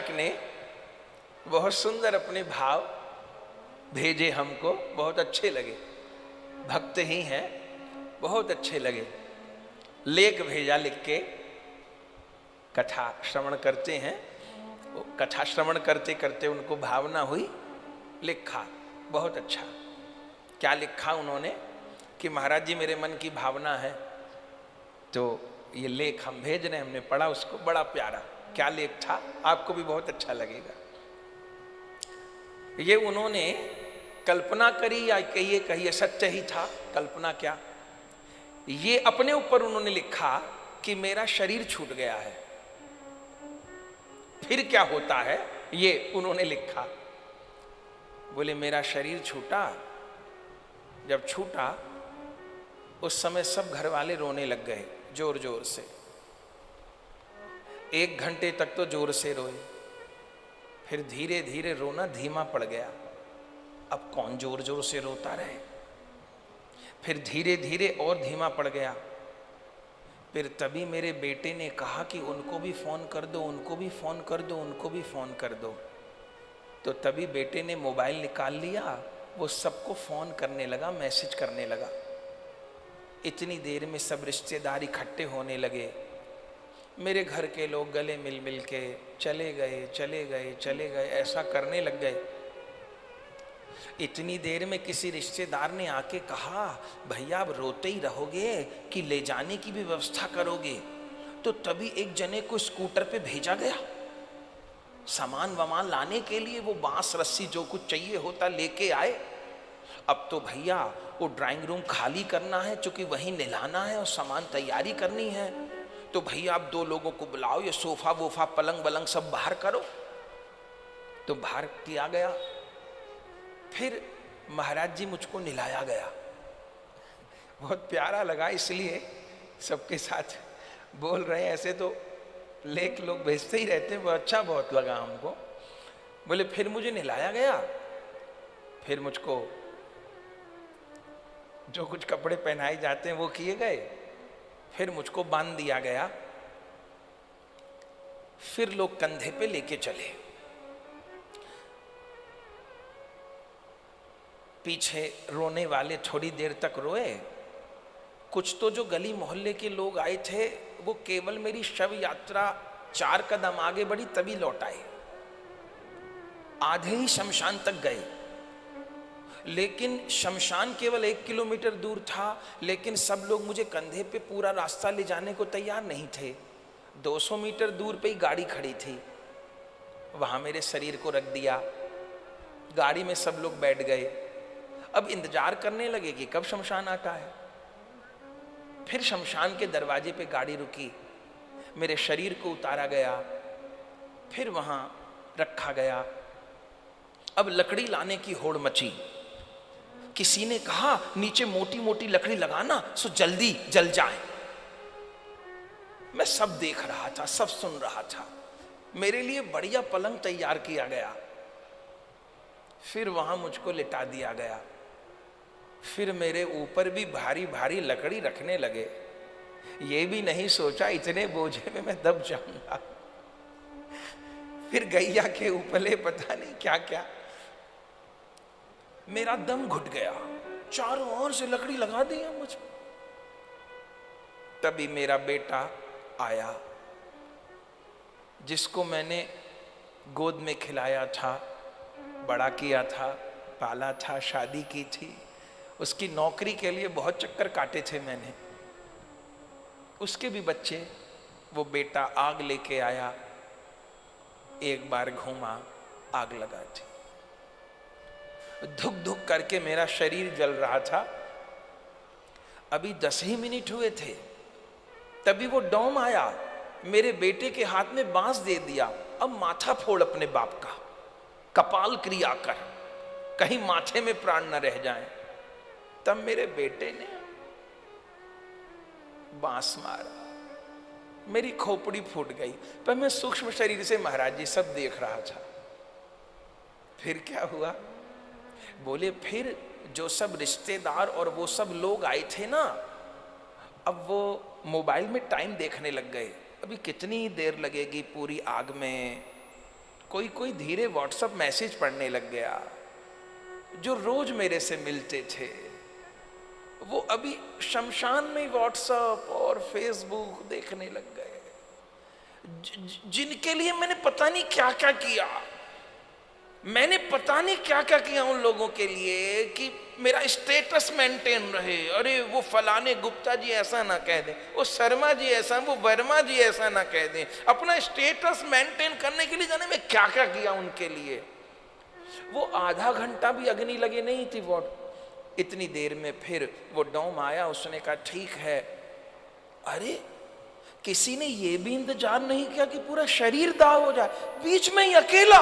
चालक ने बहुत सुंदर अपने भाव भेजे हमको, बहुत अच्छे लगे, भक्त ही हैं, बहुत अच्छे लगे। लेख भेजा लिख के, कथा श्रवण करते हैं, कथा श्रवण करते करते उनको भावना हुई, लिखा, बहुत अच्छा। क्या लिखा उन्होंने कि महाराज जी मेरे मन की भावना है, तो ये लेख हम भेज रहे हैं। हमने पढ़ा उसको, बड़ा प्यारा। क्या लेख था, आपको भी बहुत अच्छा लगेगा। ये उन्होंने कल्पना करी या कहिए सत्य ही था, कल्पना क्या, ये अपने ऊपर उन्होंने लिखा कि मेरा शरीर छूट गया है, फिर क्या होता है, ये उन्होंने लिखा। बोले मेरा शरीर छूटा, जब छूटा उस समय सब घर वाले रोने लग गए जोर जोर से। 1 घंटे तक तो जोर से रोए, फिर धीरे धीरे रोना धीमा पड़ गया। अब कौन जोर जोर से रोता रहे, फिर धीरे धीरे और धीमा पड़ गया। फिर तभी मेरे बेटे ने कहा कि उनको भी फोन कर दो, उनको भी फोन कर दो, उनको भी फोन कर दो। तो तभी बेटे ने मोबाइल निकाल लिया, वो सबको फोन करने लगा, मैसेज करने लगा। इतनी देर में सब रिश्तेदार इकट्ठे होने लगे। मेरे घर के लोग गले मिल मिल के चले गए चले गए चले गए, ऐसा करने लग गए। इतनी देर में किसी रिश्तेदार ने आके कहा, भैया आप रोते ही रहोगे कि ले जाने की भी व्यवस्था करोगे? तो तभी एक जने को स्कूटर पे भेजा गया, सामान वामान लाने के लिए। वो बांस रस्सी जो कुछ चाहिए होता लेके आए। अब तो भैया वो ड्राइंग रूम खाली करना है, चूंकि वहीं नहलाना है और सामान तैयारी करनी है। तो भैया आप 2 लोगों को बुलाओ, ये सोफा वोफा पलंग वलंग सब बाहर करो। तो बाहर किया गया। फिर महाराज जी मुझको नहलाया गया, बहुत प्यारा लगा, इसलिए सबके साथ बोल रहे हैं। ऐसे तो लेख लोग भेजते ही रहते हैं, वो अच्छा बहुत लगा हमको। बोले फिर मुझे नहलाया गया, फिर मुझको जो कुछ कपड़े पहनाए जाते हैं वो किए गए, फिर मुझको बांध दिया गया। फिर लोग कंधे पे लेके चले। पीछे रोने वाले थोड़ी देर तक रोए। कुछ तो जो गली मोहल्ले के लोग आए थे वो केवल मेरी शव यात्रा 4 कदम आगे बढ़ी तभी लौट आए, आधे ही शमशान तक गए। लेकिन शमशान केवल 1 किलोमीटर दूर था, लेकिन सब लोग मुझे कंधे पे पूरा रास्ता ले जाने को तैयार नहीं थे। 200 मीटर दूर पे ही गाड़ी खड़ी थी, वहां मेरे शरीर को रख दिया। गाड़ी में सब लोग बैठ गए। अब इंतजार करने लगे कि कब शमशान आता है। फिर शमशान के दरवाजे पे गाड़ी रुकी, मेरे शरीर को उतारा गया, फिर वहां रखा गया। अब लकड़ी लाने की होड़ मची। किसी ने कहा नीचे मोटी मोटी लकड़ी लगाना सो जल्दी जल जाए। मैं सब देख रहा था, सब सुन रहा था। मेरे लिए बढ़िया पलंग तैयार किया गया, फिर वहां मुझको लिटा दिया गया। फिर मेरे ऊपर भी भारी भारी लकड़ी रखने लगे। ये भी नहीं सोचा इतने बोझे में मैं दब जाऊंगा। फिर गैया के उपले पता नहीं क्या क्या। मेरा दम घुट गया, चारों ओर से लकड़ी लगा दी मुझ पर। तभी मेरा बेटा आया, जिसको मैंने गोद में खिलाया था, बड़ा किया था, पाला था, शादी की थी। उसकी नौकरी के लिए बहुत चक्कर काटे थे मैंने। उसके भी बच्चे, वो बेटा आग लेके आया, एक बार घूमा, आग लगा थी। धुक धुक करके मेरा शरीर जल रहा था। अभी 10 ही मिनट हुए थे, तभी वो डॉम आया, मेरे बेटे के हाथ में बांस दे दिया। अब माथा फोड़ अपने बाप का, कपाल क्रिया कर, कहीं माथे में प्राण न रह जाए। तब मेरे बेटे ने बांस मारा, मेरी खोपड़ी फूट गई। पर मैं सूक्ष्म शरीर से महाराज जी सब देख रहा था। फिर क्या हुआ? बोले फिर जो सब रिश्तेदार और वो सब लोग आए थे ना, अब वो मोबाइल में टाइम देखने लग गए। अभी कितनी देर लगेगी पूरी आग में, कोई कोई धीरे व्हाट्सएप मैसेज पढ़ने लग गया। जो रोज मेरे से मिलते थे वो अभी शमशान में व्हाट्सएप और फेसबुक देखने लग गए। जिनके लिए मैंने पता नहीं क्या क्या किया, मैंने पता नहीं क्या क्या किया उन लोगों के लिए कि मेरा स्टेटस मेंटेन रहे। अरे वो फलाने गुप्ता जी ऐसा ना कह दें, वो शर्मा जी ऐसा, वो वर्मा जी ऐसा ना कह दें। अपना स्टेटस मेंटेन करने के लिए जाने मैं क्या क्या किया उनके लिए। वो आधा घंटा भी अग्नि लगे नहीं थी वो। इतनी देर में फिर वो डॉम आया, उसने कहा ठीक है। अरे किसी ने ये भी इंतजार नहीं किया कि पूरा शरीर दाह हो जाए, बीच में ही अकेला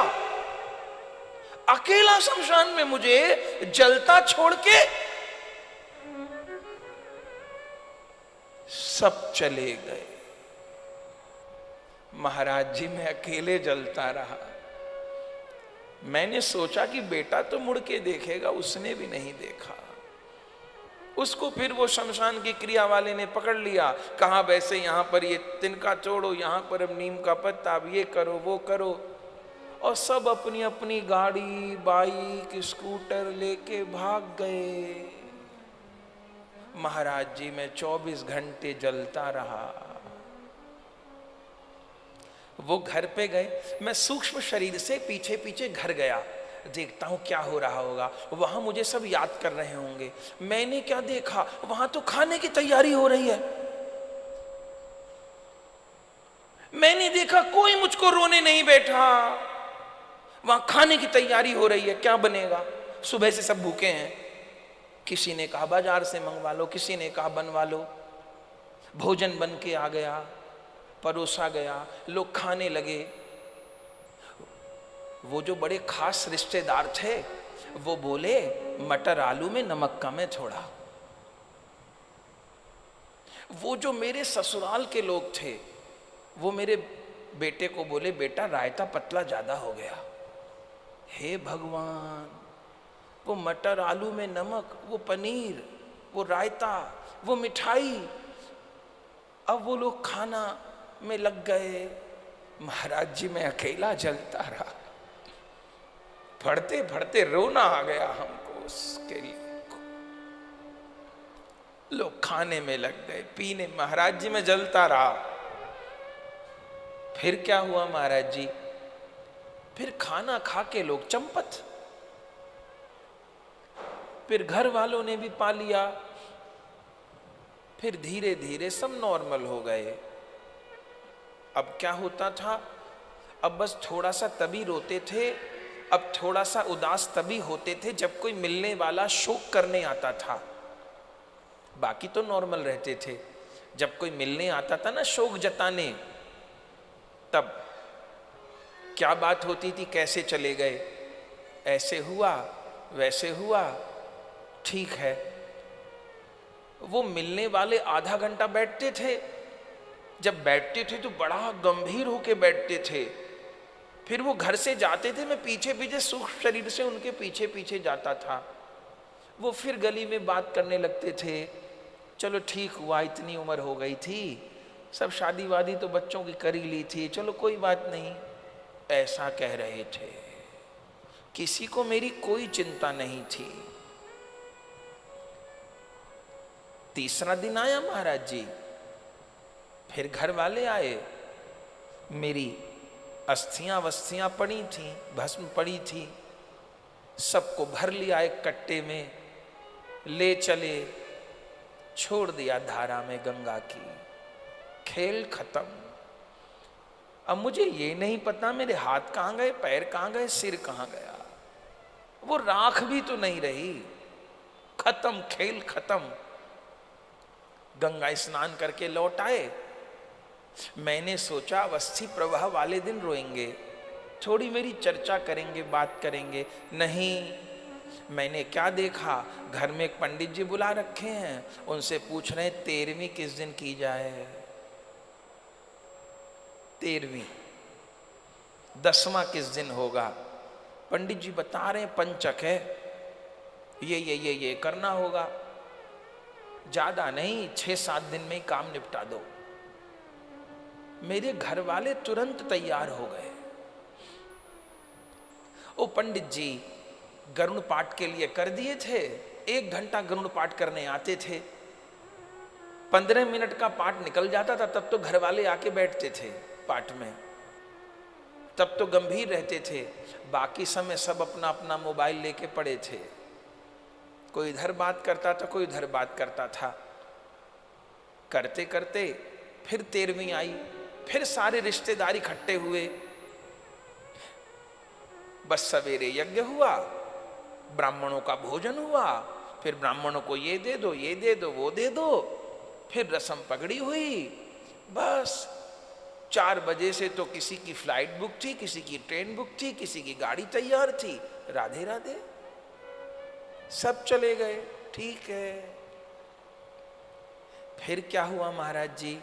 अकेला शमशान में मुझे जलता छोड़ के सब चले गए। महाराज जी मैं अकेले जलता रहा। मैंने सोचा कि बेटा तो मुड़ के देखेगा, उसने भी नहीं देखा। उसको फिर वो शमशान की क्रिया वाले ने पकड़ लिया, कहा वैसे यहां पर ये तिनका तोड़ो, यहां पर अब नीम का पत्ता, अब ये करो वो करो। और सब अपनी अपनी गाड़ी बाइक स्कूटर लेके भाग गए। महाराज जी मैं 24 घंटे जलता रहा। वो घर पे गए, मैं सूक्ष्म शरीर से पीछे पीछे घर गया, देखता हूं क्या हो रहा होगा। वहां मुझे सब याद कर रहे होंगे। मैंने क्या देखा, वहां तो खाने की तैयारी हो रही है। मैंने देखा कोई मुझको रोने नहीं बैठा, वहां खाने की तैयारी हो रही है। क्या बनेगा, सुबह से सब भूखे हैं। किसी ने कहा बाजार से मंगवा लो, किसी ने कहा बनवा लो। भोजन बन के आ गया, परोसा गया, लोग खाने लगे। वो जो बड़े खास रिश्तेदार थे वो बोले मटर आलू में नमक कम है थोड़ा। वो जो मेरे ससुराल के लोग थे वो मेरे बेटे को बोले बेटा रायता पतला ज्यादा हो गया। हे भगवान, वो मटर आलू में नमक, वो पनीर, वो रायता, वो मिठाई, अब वो लोग खाना में लग गए। महाराज जी मैं अकेला जलता रहा। पढ़ते पढ़ते रोना आ गया हमको उसके लिए। लोग खाने में लग गए, पीने, महाराज जी मैं जलता रहा। फिर क्या हुआ महाराज जी, फिर खाना खा के लोग चंपत। फिर घर वालों ने भी पा लिया। फिर धीरे धीरे सब नॉर्मल हो गए। अब क्या होता था, अब बस थोड़ा सा तभी रोते थे, अब थोड़ा सा उदास तभी होते थे जब कोई मिलने वाला शोक करने आता था। बाकी तो नॉर्मल रहते थे। जब कोई मिलने आता था ना शोक जताने, तब क्या बात होती थी, कैसे चले गए, ऐसे हुआ वैसे हुआ, ठीक है। वो मिलने वाले आधा घंटा बैठते थे। जब बैठते थे तो बड़ा गंभीर होके बैठते थे। फिर वो घर से जाते थे, मैं पीछे पीछे सूक्ष्म शरीर से उनके पीछे पीछे जाता था। वो फिर गली में बात करने लगते थे, चलो ठीक हुआ, इतनी उम्र हो गई थी, सब शादी वादी तो बच्चों की कर ही ली थी, चलो कोई बात नहीं, ऐसा कह रहे थे। किसी को मेरी कोई चिंता नहीं थी। तीसरा दिन आया महाराज जी, फिर घर वाले आए। मेरी अस्थियां वस्थियां पड़ी थी, भस्म पड़ी थी, सबको भर लिया एक कट्टे में, ले चले, छोड़ दिया धारा में गंगा की। खेल खत्म। अब मुझे ये नहीं पता मेरे हाथ कहां गए, पैर कहां गए, सिर कहां गया। वो राख भी तो नहीं रही। खत्म, खेल खत्म। गंगा स्नान करके लौट आए। मैंने सोचा अस्थि प्रवाह वाले दिन रोएंगे, थोड़ी मेरी चर्चा करेंगे, बात करेंगे। नहीं, मैंने क्या देखा, घर में एक पंडित जी बुला रखे हैं, उनसे पूछ रहे 13वीं किस दिन की जाए। 13वीं, 10वां किस दिन होगा। पंडित जी बता रहे हैं पंचक है, ये करना होगा, ज्यादा नहीं, 6-7 दिन में ही काम निपटा दो। मेरे घर वाले तुरंत तैयार हो गए। वो पंडित जी गरुड़ पाठ के लिए कर दिए थे, 1 घंटा गरुड़ पाठ करने आते थे, 15 मिनट का पाठ निकल जाता था, तब तो घर वाले आके बैठते थे पाठ में, तब तो गंभीर रहते थे। बाकी समय सब अपना अपना मोबाइल लेके पड़े थे, कोई इधर बात करता था, कोई उधर बात करता था। करते करते फिर 13वीं आई, फिर सारे रिश्तेदार इकट्ठे हुए। बस सवेरे यज्ञ हुआ, ब्राह्मणों का भोजन हुआ, फिर ब्राह्मणों को ये दे दो, ये दे दो, वो दे दो, फिर रस्म पगड़ी हुई। बस 4 बजे से तो किसी की फ्लाइट बुक थी, किसी की ट्रेन बुक थी, किसी की गाड़ी तैयार थी। राधे राधे, सब चले गए, ठीक है। फिर क्या हुआ महाराज जी,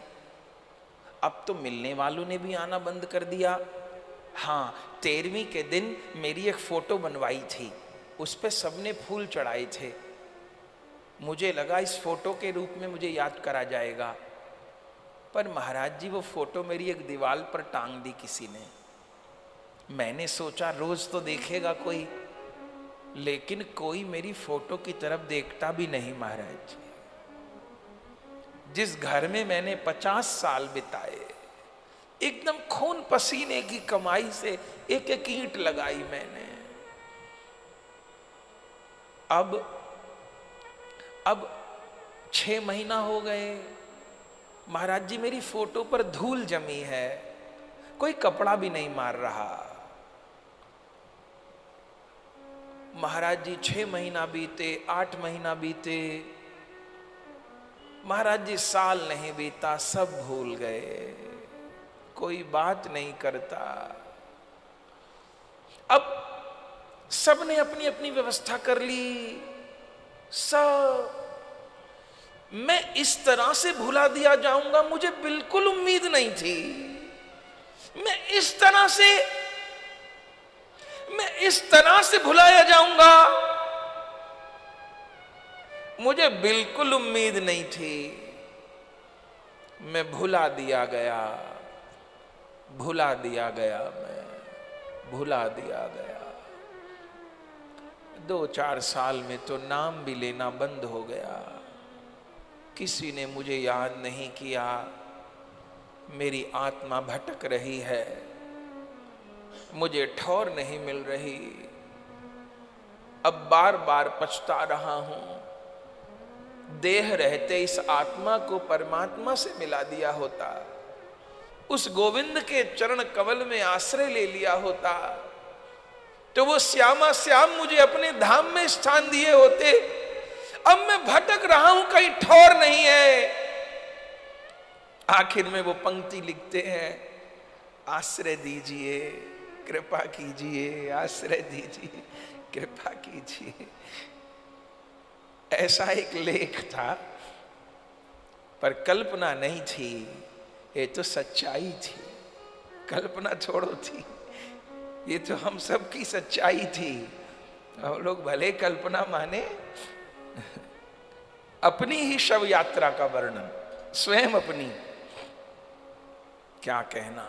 अब तो मिलने वालों ने भी आना बंद कर दिया। हाँ, 13वीं के दिन मेरी एक फोटो बनवाई थी, उस पे सबने फूल चढ़ाए थे। मुझे लगा इस फोटो के रूप में मुझे याद करा जाएगा, पर महाराज जी वो फोटो मेरी एक दीवार पर टांग दी किसी ने। मैंने सोचा रोज तो देखेगा कोई, लेकिन कोई मेरी फोटो की तरफ देखता भी नहीं महाराज जी। जिस घर में मैंने 50 साल बिताए, एकदम खून पसीने की कमाई से एक एक ईंट लगाई मैंने, अब 6 महीना हो गए, महाराज जी मेरी फोटो पर धूल जमी है, कोई कपड़ा भी नहीं मार रहा। महाराज जी 6 महीना बीते, 8 महीना बीते, महाराज जी साल नहीं बीता, सब भूल गए, कोई बात नहीं करता। अब सबने अपनी अपनी व्यवस्था कर ली, सब। मैं इस तरह से भुला दिया जाऊंगा मुझे बिल्कुल उम्मीद नहीं थी। मैं इस तरह से भुलाया जाऊंगा मुझे बिल्कुल उम्मीद नहीं थी। मैं भुला दिया गया, मैं भुला दिया गया। 2-4 साल में तो नाम भी लेना बंद हो गया, किसी ने मुझे याद नहीं किया। मेरी आत्मा भटक रही है, मुझे ठौर नहीं मिल रही। अब बार बार पछता रहा हूं, देह रहते इस आत्मा को परमात्मा से मिला दिया होता, उस गोविंद के चरण कमल में आश्रय ले लिया होता, तो वो श्यामा श्याम मुझे अपने धाम में स्थान दिए होते। अब मैं भटक रहा हूं, कहीं ठौर नहीं है। आखिर में वो पंक्ति लिखते हैं, आश्रय दीजिए, कृपा कीजिए, आश्रय दीजिए, कृपा कीजिए। ऐसा एक लेख था, पर कल्पना नहीं थी, ये तो सच्चाई थी। कल्पना छोड़ो थी, ये तो हम सब की सच्चाई थी। हम लोग भले कल्पना माने, अपनी ही शव यात्रा का वर्णन, स्वयं अपनी, क्या कहना।